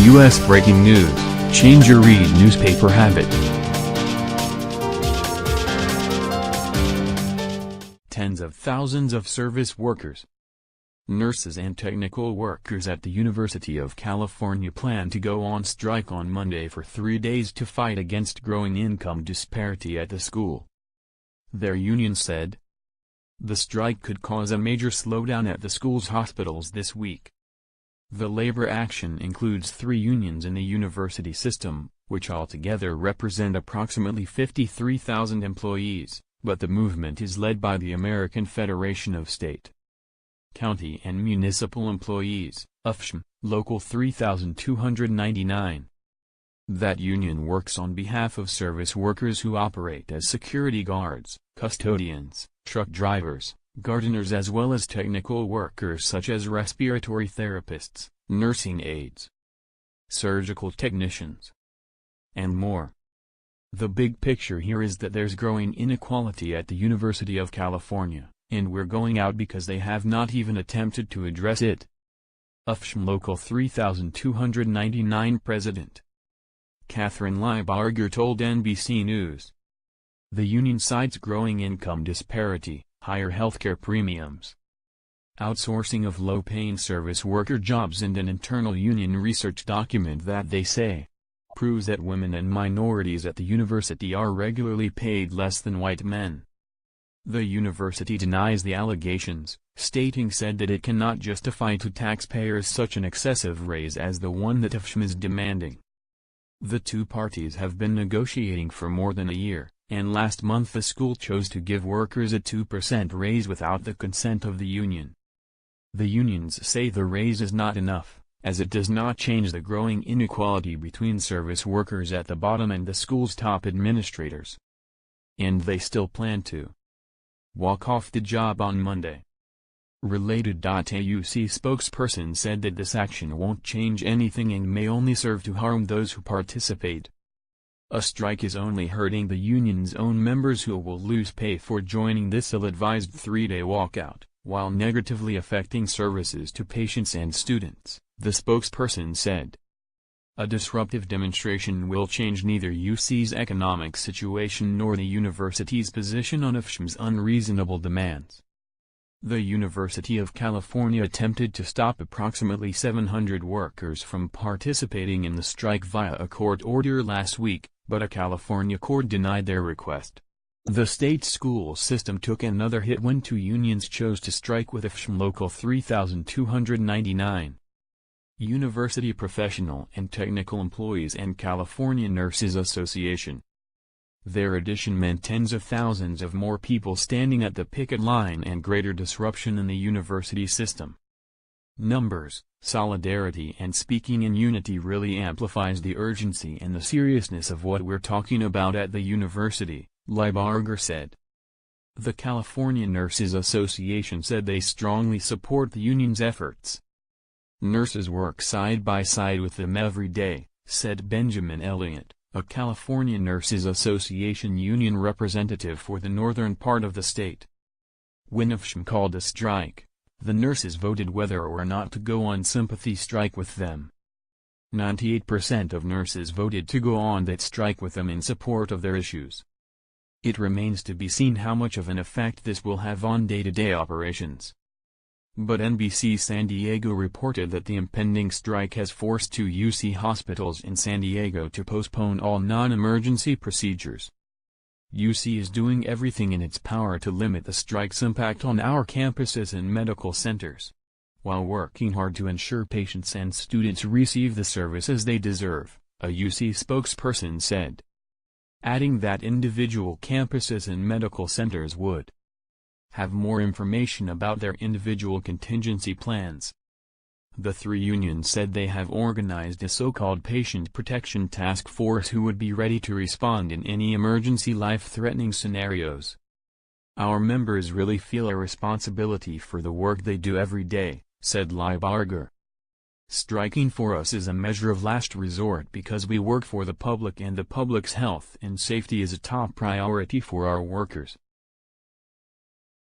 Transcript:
U.S. breaking news, change your read newspaper habit. Tens of thousands of service workers, nurses and technical workers at the University of California plan to go on strike on Monday for 3 days to fight against growing income disparity at the school. Their union said the strike could cause a major slowdown at the school's hospitals this week. The labor action includes 3 unions in the university system, which altogether represent approximately 53,000 employees, but the movement is led by the American Federation of State, County and Municipal Employees, AFSCME Local 3299. That union works on behalf of service workers who operate as security guards, custodians, truck drivers, gardeners, as well as technical workers such as respiratory therapists, nursing aides, surgical technicians, and more. The big picture here is that there's growing inequality at the University of California, and we're going out because they have not even attempted to address it. AFSCME Local 3299 President Kathryn Lybarger told NBC News. The union cites growing income disparity, higher healthcare premiums, outsourcing of low-paying service worker jobs, and an internal union research document that they say proves that women and minorities at the university are regularly paid less than white men. The university denies the allegations, stating said that it cannot justify to taxpayers such an excessive raise as the one that AFSCME is demanding. The two parties have been negotiating for more than a year, and last month the school chose to give workers a 2% raise without the consent of the union. The unions say the raise is not enough, as it does not change the growing inequality between service workers at the bottom and the school's top administrators. And they still plan to walk off the job on Monday. Related. AUC spokesperson said that this action won't change anything and may only serve to harm those who participate. A strike is only hurting the union's own members, who will lose pay for joining this ill-advised 3-day walkout, while negatively affecting services to patients and students, the spokesperson said. A disruptive demonstration will change neither UC's economic situation nor the university's position on AFSCME's unreasonable demands. The University of California attempted to stop approximately 700 workers from participating in the strike via a court order last week, but a California court denied their request. The state school system took another hit when 2 unions chose to strike with AFSCME Local 3299. University Professional and Technical Employees and California Nurses Association. Their addition meant tens of thousands of more people standing at the picket line and greater disruption in the university system. Numbers, solidarity, and speaking in unity really amplifies the urgency and the seriousness of what we're talking about at the university, Lybarger said. The California Nurses Association said they strongly support the union's efforts. Nurses work side by side with them every day, said Benjamin Elliott, a California Nurses Association union representative for the northern part of the state. When AFSCME called a strike, the nurses voted whether or not to go on sympathy strike with them. 98% of nurses voted to go on that strike with them in support of their issues. It remains to be seen how much of an effect this will have on day-to-day operations. But NBC San Diego reported that the impending strike has forced 2 UC hospitals in San Diego to postpone all non-emergency procedures. UC is doing everything in its power to limit the strike's impact on our campuses and medical centers, while working hard to ensure patients and students receive the services they deserve, a UC spokesperson said, adding that individual campuses and medical centers would have more information about their individual contingency plans. The 3 unions said they have organized a so-called patient protection task force who would be ready to respond in any emergency life-threatening scenarios. Our members really feel a responsibility for the work they do every day, said Lybarger. Striking for us is a measure of last resort because we work for the public and the public's health and safety is a top priority for our workers.